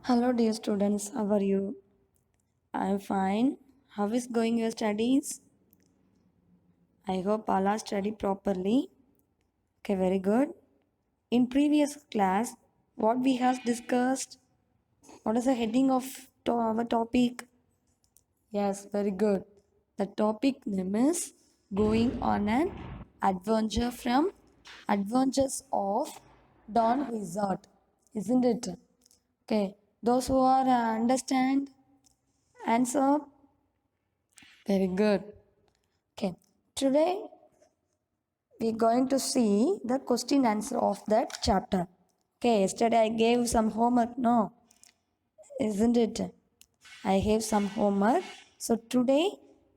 Hello, dear students. How are you? I'm fine. How is going your studies? I hope all are study properly. Okay, very good. In previous class, what we have discussed? What is the heading of our topic? Yes, very good. The topic name is going on an adventure from Adventures of Don Wizard, isn't it? Okay, those who are understand answer. Very good. Okay, today we're going to see the question answer of that chapter. Okay, yesterday I gave some homework, no, isn't it? I gave some homework. So today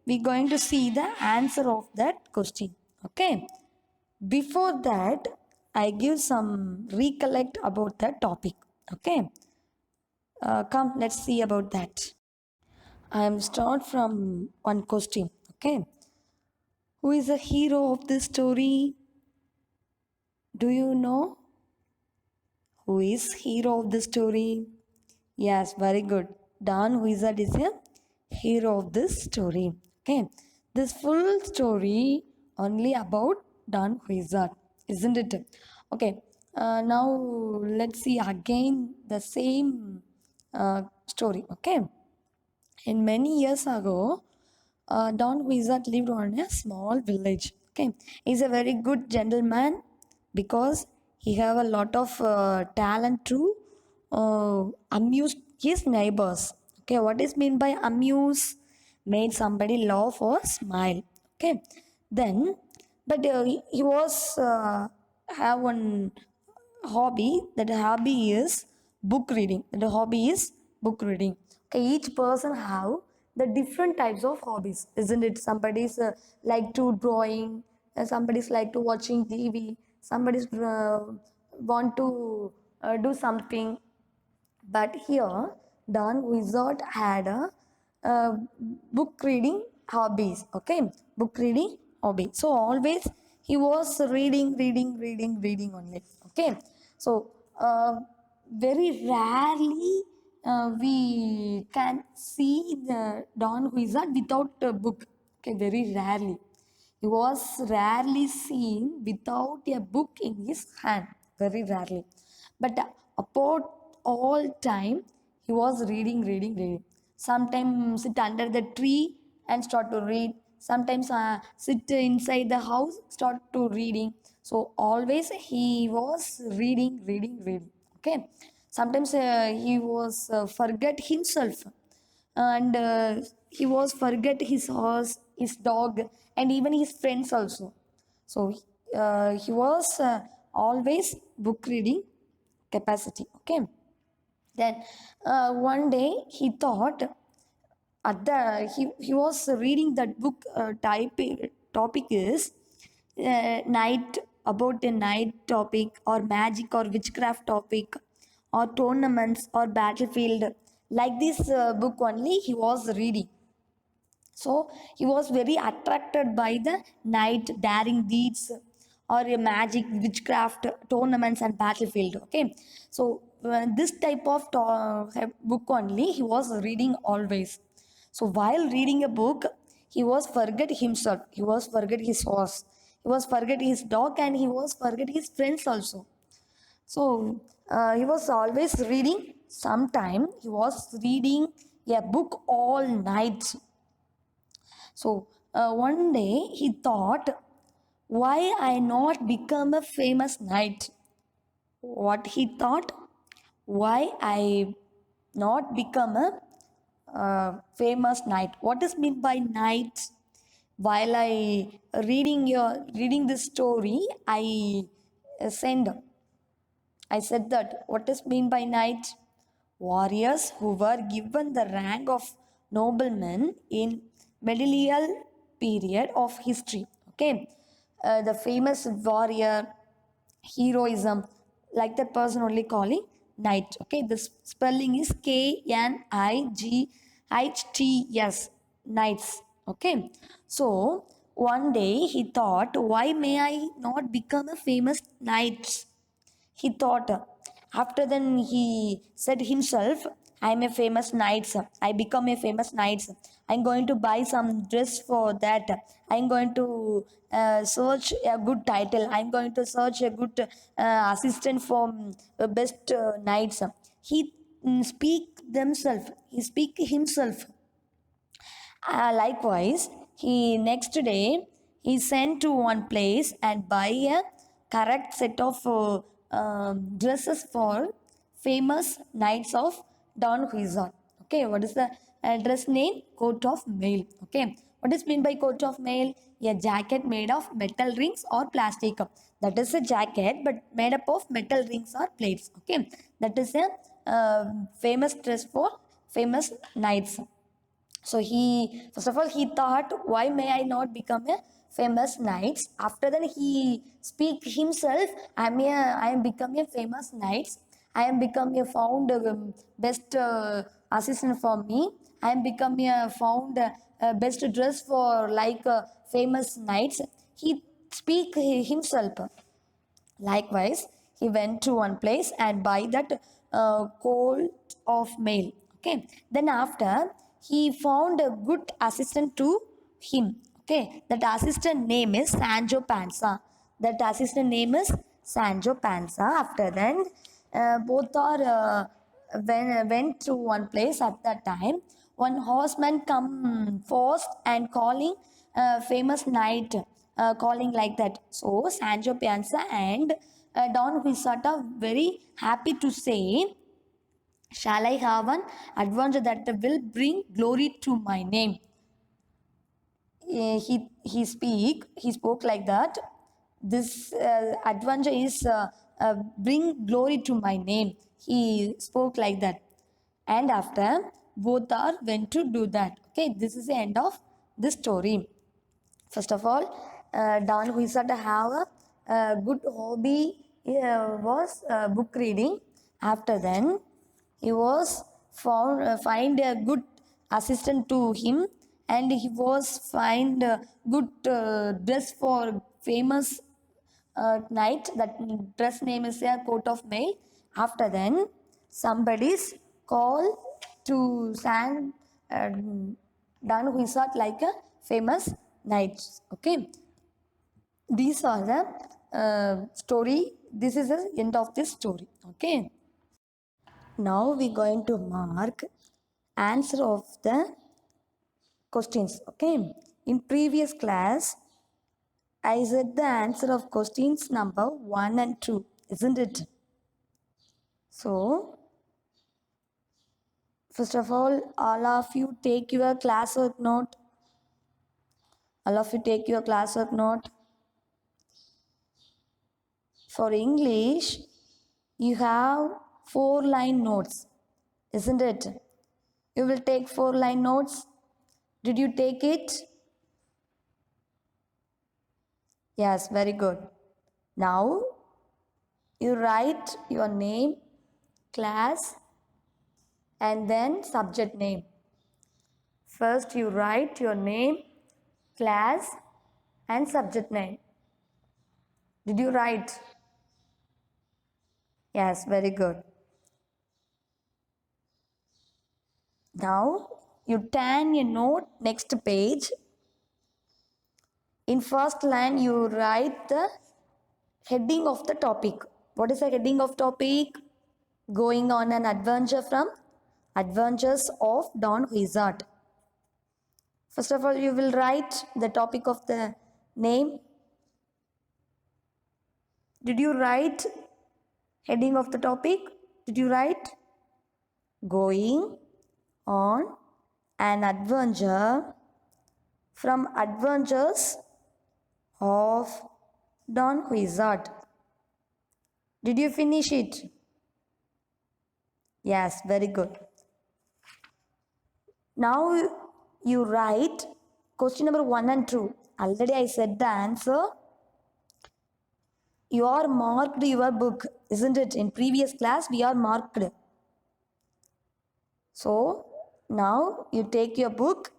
we're going to see the answer of that question. Okay, before that, I give some recollect about the topic. Okay, come, let's see about that. I am start from one question. Okay, who is the hero of this story? Do you know who is hero of the story? Yes, very good. Don Wizard is a hero of this story. Okay, this full story only about Don Wizard, isn't it? Okay, now let's see again the same story. Okay, in many years ago, Don Wizard lived on a small village. Okay, he's a very good gentleman because he have a lot of talent to amuse his neighbors. Okay, what is mean by amuse? Made somebody laugh or smile. Okay, then, but he was have one hobby. That hobby is book reading. That hobby is book reading. Okay, each person have the different types of hobbies, isn't it? Somebody's like to drawing, somebody's like to watching TV, somebody's want to do something. But here, Don Wizard had a book reading hobbies. Okay, book reading hobby. So always he was reading only. Okay, so very rarely we can see the Don Wizard without a book. Okay, very rarely. He was rarely seen without a book in his hand. Very rarely. But about all time, he was reading. Sometimes sit under the tree and start to read. Sometimes sit inside the house, start to reading. So always he was reading. Okay. Sometimes he was forget himself and he was forget his horse, his dog, and even his friends also. So he was always book reading capacity. Okay, then one day he thought at the he was reading that book topic is night, about a night topic or magic or witchcraft topic or tournaments or battlefield, like this book only he was reading. So he was very attracted by the night daring deeds or a magic, witchcraft, tournaments, and battlefield. Okay, so this type of book only he was reading always. So while reading a book, he was forget himself. He was forget his horse. He was forget his dog, and he was forget his friends also. So he was always reading. Sometime he was reading a book all night. So one day he thought, why I not become a famous knight? What he thought? Why I not become a famous knight? What is meant by knight? While I reading this story, I said that what is mean by knight? Warriors who were given the rank of noblemen in medieval period of history. Okay, the famous warrior heroism, like that person only calling knight. Okay, the spelling is KNIGHTS, knights. Okay, so one day he thought, why may I not become a famous knight? He thought, After then he said himself, I'm a famous knight, I become a famous knight, I'm going to buy some dress for that, I'm going to search a good title, I'm going to search a good assistant for best knights. He speak themselves, he speak himself. Likewise, he next day he sent to one place and buy a correct set of dresses for famous knights of Don Quixote. Okay, what is the dress name? Coat of mail. Okay, what is mean by coat of mail? A jacket made of metal rings or plastic. That is a jacket, but made up of metal rings or plates. Okay, that is a famous dress for famous knights. So he, first of all, he thought, why may I not become a famous knight? After that he speak himself, I am becoming a famous knight, I am becoming a found best assistant for me, I am becoming a found best dress for like famous knights. He speak himself. Likewise, he went to one place and buy that coat of mail. Okay. Then after he found a good assistant to him. Okay. That assistant name is Sancho Panza. That assistant name is Sancho Panza. After then, both are went to one place at that time. One horseman come first and calling famous knight, calling like that. So Sancho Panza and Don Quixote are very happy to say, shall I have an adventure that will bring glory to my name? He spoke like that. This adventure is bring glory to my name. He spoke like that, and after both are went to do that. Okay, this is the end of this story. First of all, Don Quixote have a good hobby was book reading. After then, he was found find a good assistant to him, and he was find good dress for famous knight. That dress name is a coat of mail. After then, somebody's call to San uh, Don Quixote like a famous knight. Okay, these are the story. This is the end of this story. Okay, now we going to mark answer of the questions. Okay, in previous class I said the answer of questions number 1 and 2, isn't it? So, first of all of you take your classwork note. All of you take your classwork note. For English, you have 4-line notes, isn't it? You will take 4-line notes. Did you take it? Yes, very good. Now, you write your name, class, and then subject name. First, you write your name, class, and subject name. Did you write? Yes, very good. Now, you turn your note next page. In first line, you write the heading of the topic. What is the heading of topic? Going on an adventure from Adventures of Don Quixote. First of all, you will write the topic of the name. Did you write heading of the topic? Did you write going on an adventure from Adventures of Don Quixote? Did you finish it? Yes, very good. Now you write question number 1 and 2. Already I said the answer. You are marked your book, isn't it? In previous class, we are marked. So now you take your book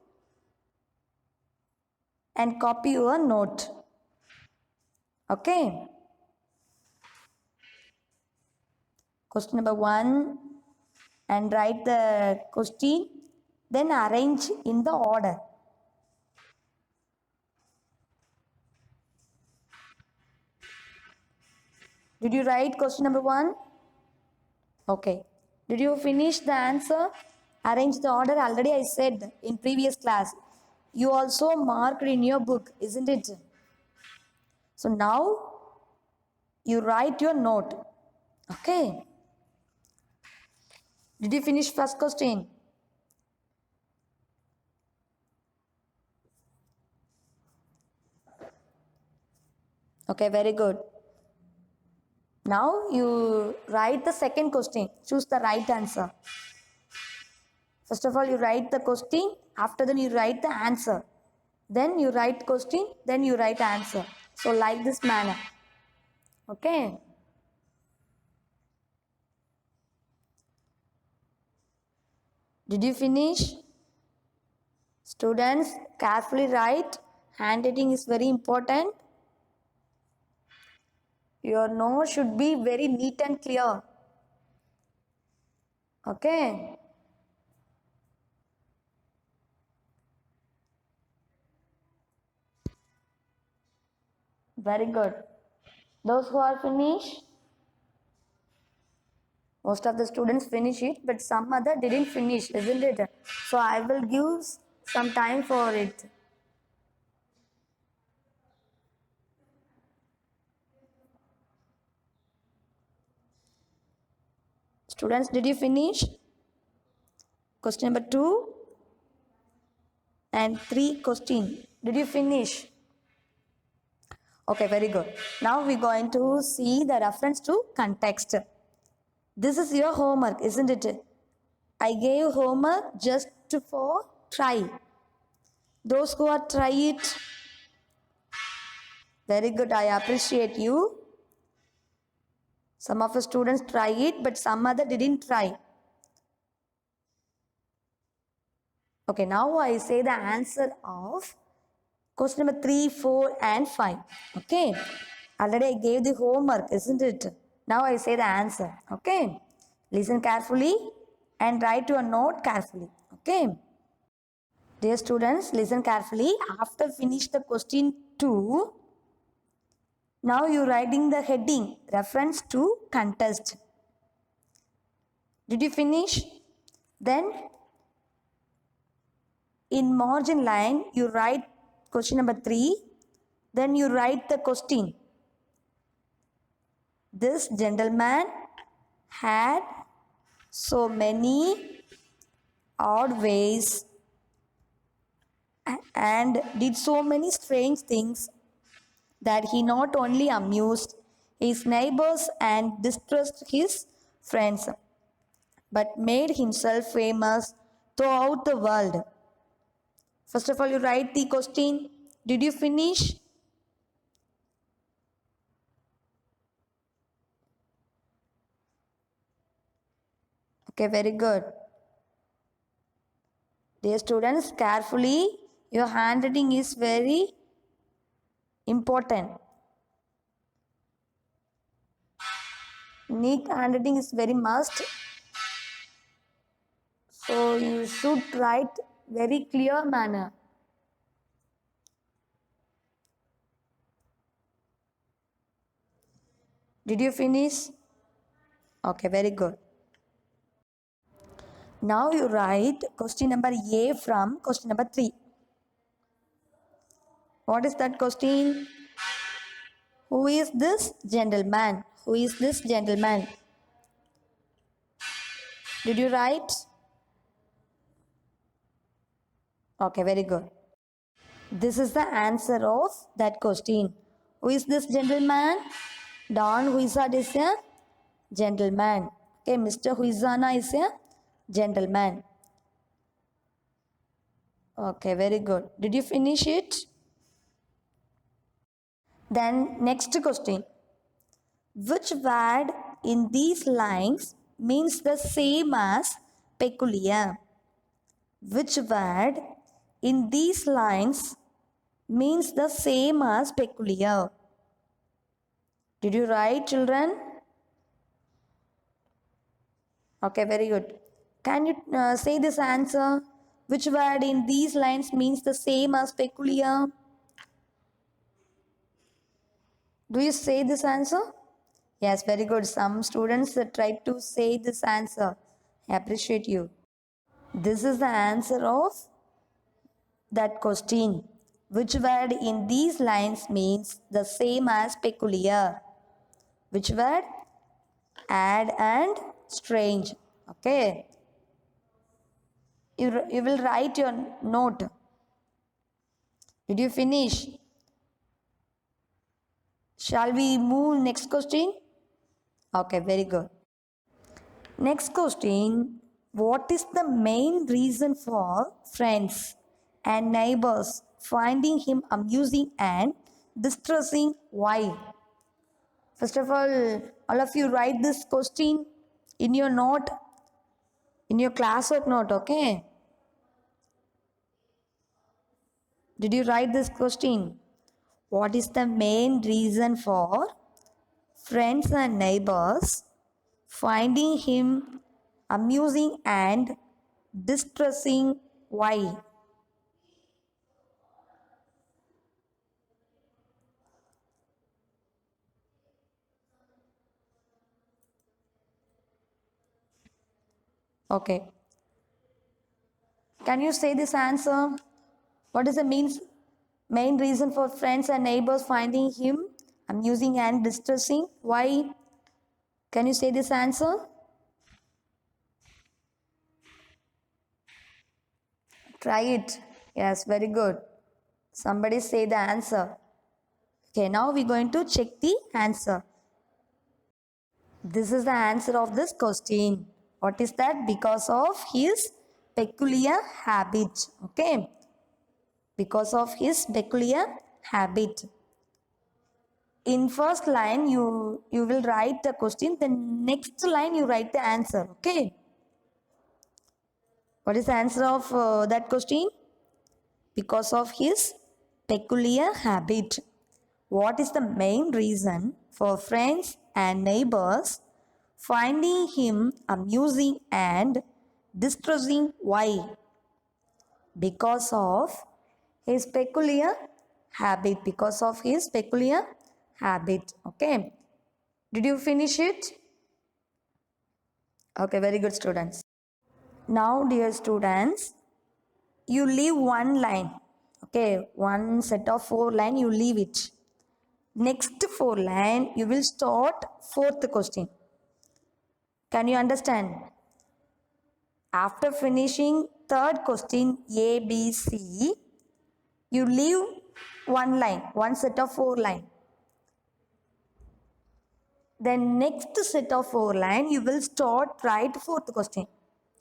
and copy your note. Okay. Question number 1 and write the question, then arrange in the order. Did you write question number 1? Okay. Did you finish the answer? Arrange the order. Already I said in previous class. You also marked in your book, isn't it? So now you write your note. Okay. Did you finish first question? Okay, very good. Now you write the second question. Choose the right answer. First of all, you write the question. After that, you write the answer. Then you write question. Then you write answer. So like this manner. Okay. Did you finish? Students, carefully write. Handwriting is very important. Your note should be very neat and clear. Okay. Very good. Those who are finished, most of the students finish it, but some other didn't finish, isn't it? So I will give some time for it. Students, did you finish? Question number 2 and 3 question. Did you finish? Okay, very good. Now we're going to see the reference to context. This is your homework, isn't it? I gave homework just for try. Those who are try it, very good. I appreciate you. Some of the students try it, but some other didn't try. Okay, now I say the answer of question number 3, 4 and 5. Okay. Already I gave the homework, isn't it? Now I say the answer. Okay. Listen carefully and write your note carefully. Okay. Dear students, listen carefully. After finish the question 2, now you writing the heading reference to contest. Did you finish? Then in margin line you write question number 3. Then you write the question. This gentleman had so many odd ways and did so many strange things that he not only amused his neighbors and distressed his friends, but made himself famous throughout the world. First of all, you write the question. Did you finish? Okay, very good. Dear students, carefully, your handwriting is very important. Neat handwriting is very must. So you should write very clear manner. Did you finish? Okay, very good. Now you write question number A from question number 3. What is that question? Who is this gentleman? Who is this gentleman? Did you write? Okay, very good. This is the answer of that question. Who is this gentleman? Don Huizat is a gentleman. Okay, Mr. Huizana is a gentleman. Okay, very good. Did you finish it? Then next question. Which word in these lines means the same as peculiar? Which word in these lines means the same as peculiar? Did you write, children? Okay, very good. Can you say this answer? Which word in these lines means the same as peculiar? Do you say this answer? Yes, very good. Some students tried to say this answer. I appreciate you. This is the answer of that question. Which word in these lines means the same as peculiar? Which word? Add and strange. Okay. You will write your note. Did you finish? Shall we move next question? Okay, very good. Next question. What is the main reason for friends and neighbors finding him amusing and distressing? Why? First of all of you write this question in your note, in your classwork note, okay? Did you write this question? What is the main reason for friends and neighbors finding him amusing and distressing? Why? Okay. Can you say this answer? What is the main reason for friends and neighbors finding him amusing and distressing? Why? Can you say this answer? Try it. Yes, very good. Somebody say the answer. Okay, now we're going to check the answer. This is the answer of this question. What is that? Because of his peculiar habit. Okay. Because of his peculiar habit. In first line, you will write the question. The next line, you write the answer. Okay. What is the answer of that question? Because of his peculiar habit. What is the main reason for friends and neighbors finding him amusing and distressing? Why? Because of his peculiar habit. Because of his peculiar habit. Okay. Did you finish it? Okay, very good, students. Now, dear students, you leave one line. Okay, one set of 4 line, you leave it. Next 4 line, you will start fourth question. Can you understand? After finishing third question A, B, C, you leave one line, one set of 4 line. Then next set of 4 line, you will start write fourth question.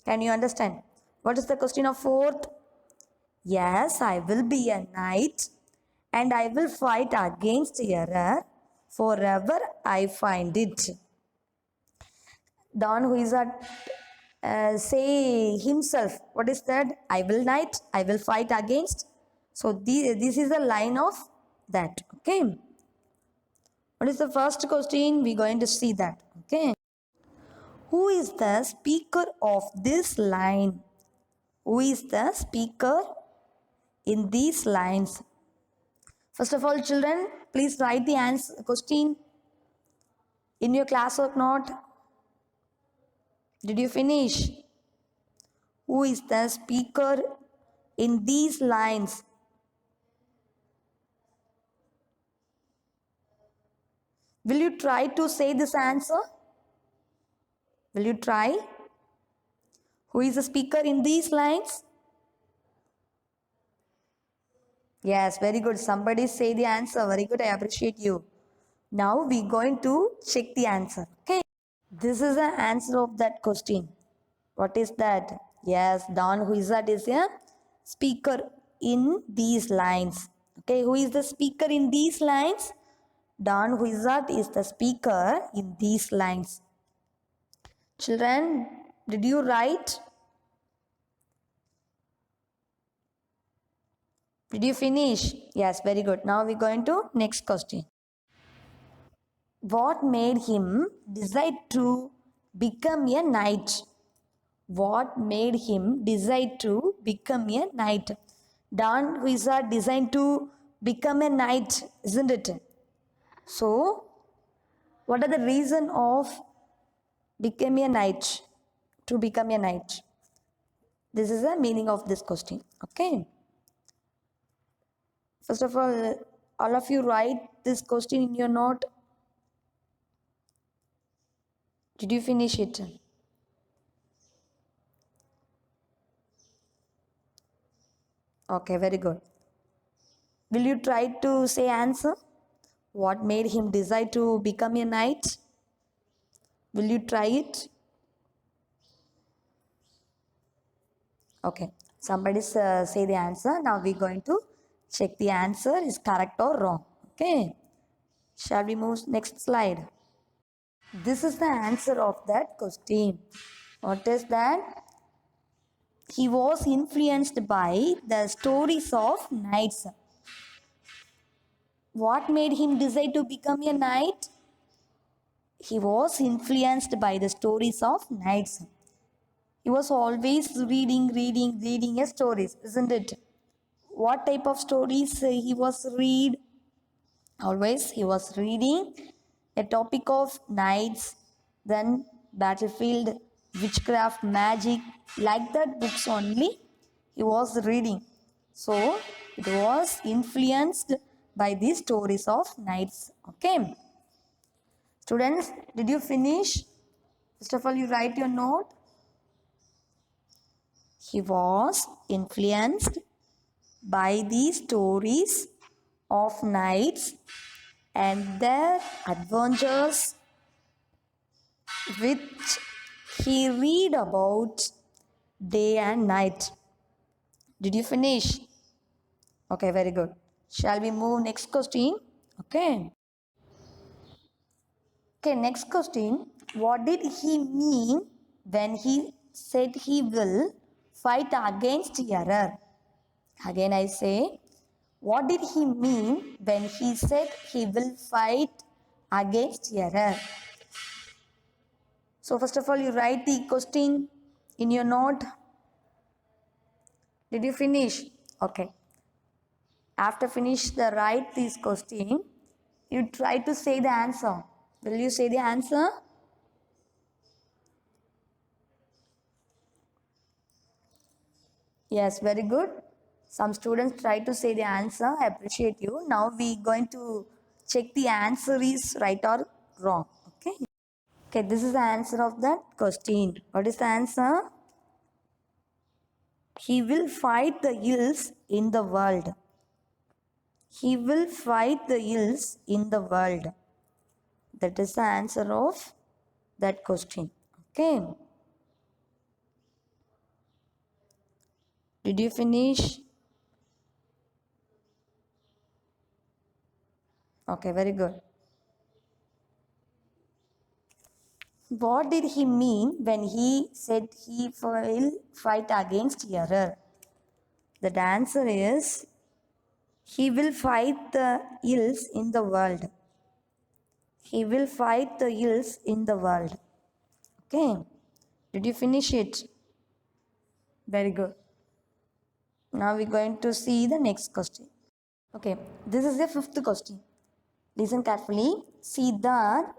Can you understand? What is the question of fourth? Yes, I will be a knight and I will fight against error forever I find it. Don Huizat say himself, what is that? I will knight, I will fight against. So this is the line of that. Okay. What is the first question? We're going to see that. Okay. Who is the speaker of this line? Who is the speaker in these lines? First of all, children, please write the answer question in your classwork note. Did you finish? Who is the speaker in these lines? Will you try to say this answer? Will you try? Who is the speaker in these lines? Yes, very good. Somebody say the answer. Very good. I appreciate you. Now we're going to check the answer. Okay. This is the answer of that question. What is that? Yes, Don Huizat is a speaker in these lines. Okay, who is the speaker in these lines? Don Huizat is the speaker in these lines. Children, did you write? Did you finish? Yes, very good. Now we're going to next question. What made him decide to become a knight? What made him decide to become a knight? Don Wizard designed to become a knight, isn't it? So, what are the reason of become a knight? To become a knight. This is the meaning of this question. Okay. First of all of you write this question in your note. Did you finish it? Okay, very good. Will you try to say answer? What made him decide to become a knight? Will you try it? Okay. Somebody say the answer. Now we're going to check the answer is correct or wrong. Okay. Shall we move next slide? This is the answer of that question. What is that? He was influenced by the stories of knights. What made him decide to become a knight? He was influenced by the stories of knights. He was always reading a stories, isn't it? What type of stories he was read? Always he was reading a topic of knights, then battlefield, witchcraft, magic, like that books only he was reading. So it was influenced by these stories of knights. Okay. Students, did you finish? First of all, you write your note. He was influenced by the stories of knights and their adventures which he read about day and night. Did you finish? Okay, very good. Shall we move next question? Okay. Okay, next question. What did he mean when he said he will fight against error? Again, I say, what did he mean when he said he will fight against error? So, first of all, you write the question in your note. Did you finish? Okay. After finish the write this question, you try to say the answer. Will you say the answer? Yes, very good. Some students try to say the answer. I appreciate you. Now we going to check the answer is right or wrong. Okay. Okay, this is the answer of that question. What is the answer? He will fight the ills in the world. He will fight the ills in the world. That is the answer of that question. Okay. Did you finish? Okay, very good. What did he mean when he said he will fight against error? The answer is he will fight the ills in the world. He will fight the ills in the world. Okay. Did you finish it? Very good. Now we're going to see the next question. Okay, this is the fifth question. Listen carefully. Siddharth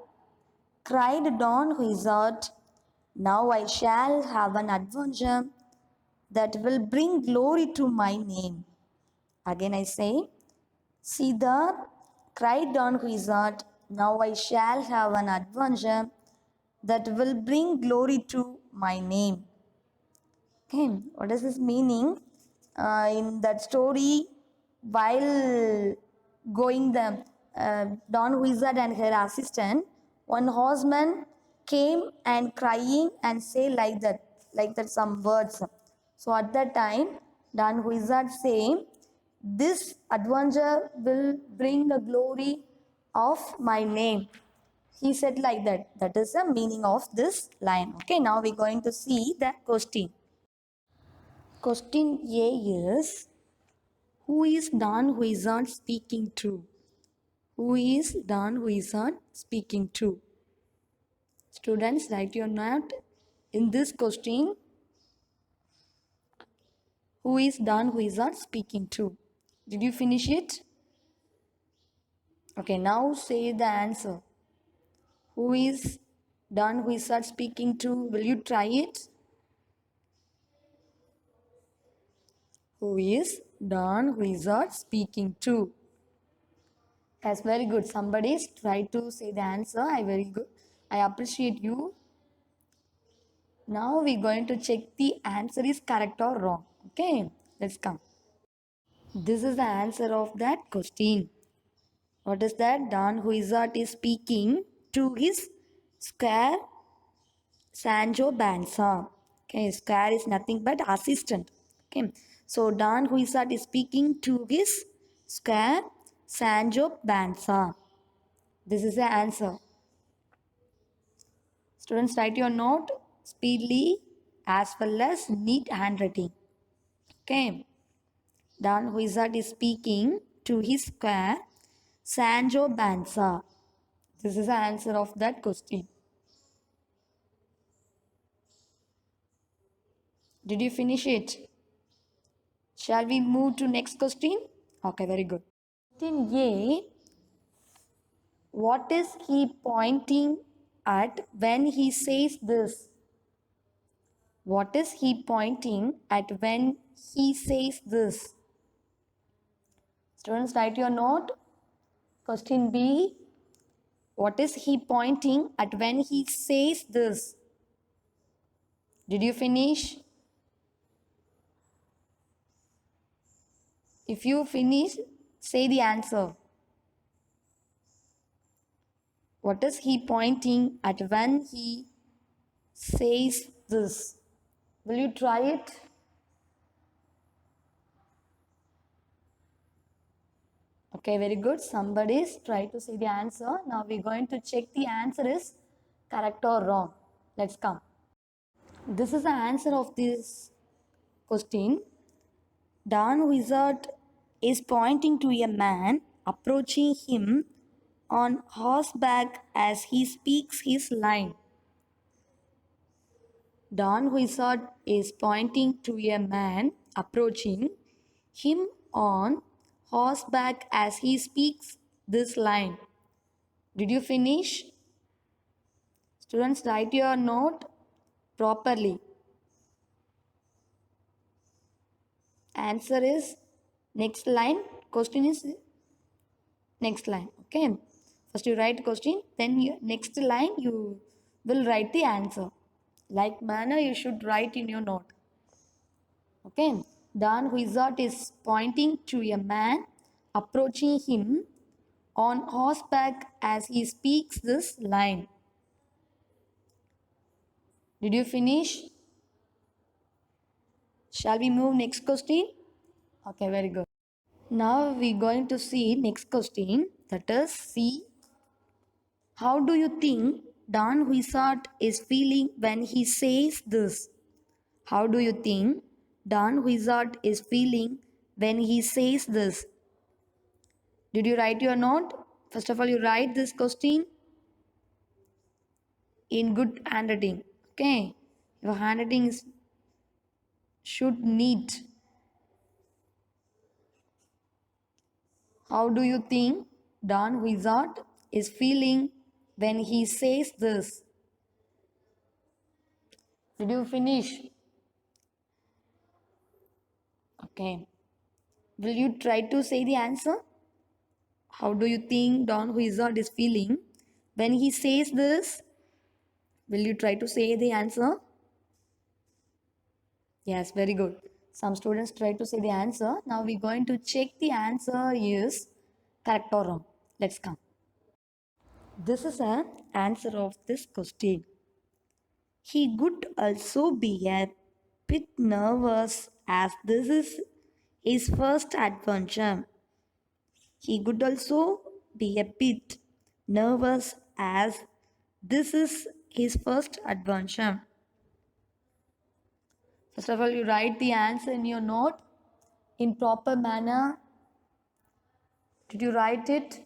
cried Don Wizard, now I shall have an adventure that will bring glory to my name. Again I say, Siddharth cried Don Wizard, now I shall have an adventure that will bring glory to my name. Okay, what is this meaning? In that story, while going the Don Wizard and her assistant, one horseman came and crying and say like that some words. So at that time, Don Wizard say, this adventure will bring the glory of my name. He said like that. That is the meaning of this line. Okay, now we're going to see the question. Question A is, who is Don Wizard speaking to? Who is Don Wizard speaking to? Students, write your note. In this question, who is Don Wizard speaking to? Did you finish it? Okay, now say the answer. Who is Don Wizard speaking to? Will you try it? Who is Don Wizard speaking to? That's very good. Somebody try to say the answer. I very good. I appreciate you. Now we're going to check the answer is correct or wrong. Okay, let's come. This is the answer of that question. What is that? Don Wizard is speaking to his square Sancho Banza. Okay, square is nothing but assistant. Okay, so Don Wizard is speaking to his square Sancho Banza. This is the answer. Students, write your note speedily as well as neat handwriting. Okay. Don Wizard is speaking to his square Sancho Banza. This is the answer of that question. Did you finish it? Shall we move to next question? Okay, very good. Question A. What is he pointing at when he says this? What is he pointing at when he says this? Students, write your note. Question B. What is he pointing at when he says this? Did you finish? If you finish, say the answer. What is he pointing at when he says this? Will you try it? Okay, very good. Somebody's try to say the answer. Now we're going to check the answer is correct or wrong. Let's come. This is the answer of this question. Don Wizard is pointing to a man approaching him on horseback as he speaks his line. Don Wizard is pointing to a man approaching him on horseback as he speaks this line. Did you finish? Students, write your note properly. Answer is next line. Question is next line. Okay. First you write question, then next line you will write the answer. Like manner you should write in your note. Okay. Don Wizard is pointing to a man approaching him on horseback as he speaks this line. Did you finish? Shall we move next question? Okay, very good. Now we're going to see next question, that is C. How do you think Don Wizard is feeling when he says this? How do you think Don Wizard is feeling when he says this? Did you write your note? First of all, you write this question in good handwriting. Okay, your handwriting should neat. How do you think Don Wizard is feeling when he says this? Did you finish? Okay. Will you try to say the answer? How do you think Don Wizard is feeling when he says this? Will you try to say the answer? Yes, very good. Some students try to say the answer. Now we're going to check the answer is correct or wrong. Let's come. This is an answer of this question. He could also be a bit nervous as this is his first adventure. He could also be a bit nervous as this is his first adventure. First of all, you write the answer in your note in proper manner. Did you write it?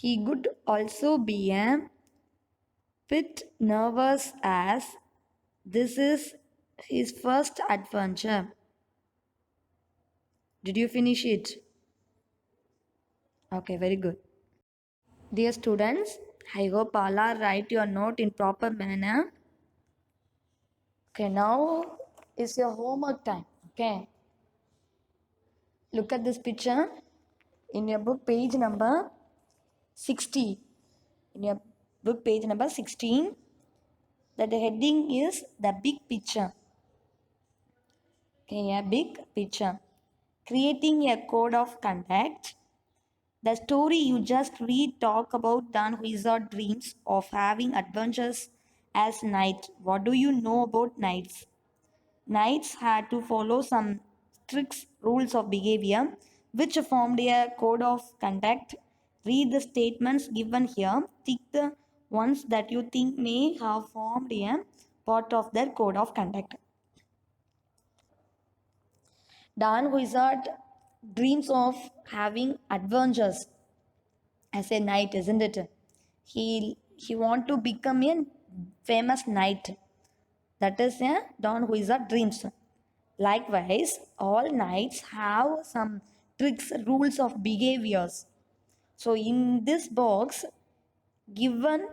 He could also be a bit nervous as this is his first adventure. Did you finish it? Okay, very good. Dear students, I hope all are write your note in proper manner. Okay, now is your homework time. Okay, look at this picture in your book, page number 60. In your book, page number 16, that the heading is the big picture. Okay, a big picture. Creating a code of conduct. The story you just read talk about Dan Wizard dreams of having adventures as knight. What do you know about knights? Knights had to follow some strict rules of behavior which formed a code of conduct. Read the statements given here. Tick the ones that you think may have formed a part of their code of conduct. Dan Wizard dreams of having adventures as a knight, isn't it? He want to become a famous knight. That is a Don Wizard dreams. Likewise, all knights have some tricks, rules of behaviors. So in this box, given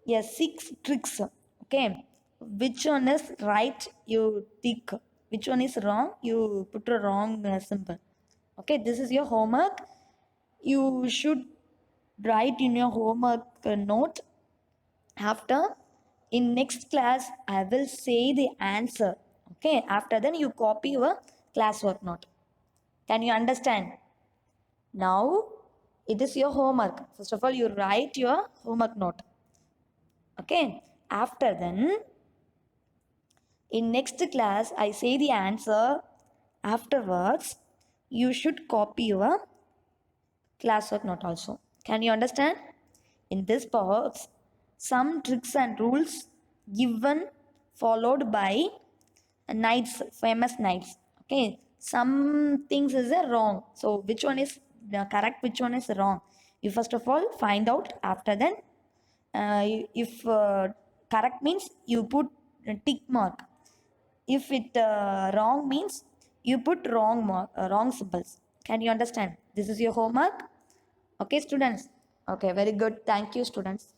a six tricks. Okay, which one is right? You tick. Which one is wrong? You put a wrong symbol. Okay, this is your homework. You should write in your homework note. After in next class I will say the answer. Okay, after then you copy your classwork note. Can you understand? Now it is your homework. First of all, you write your homework note. Okay, after then in next class I say the answer. Afterwards you should copy your classwork note also. Can you understand? In this box, some tricks and rules given followed by knights, famous knights. Okay, some things is wrong. So which one is correct? Which one is wrong? You first of all find out. After then, if correct means you put a tick mark. If it wrong means you put wrong mark, wrong symbols. Can you understand? This is your homework. Okay, students. Okay, very good. Thank you, students.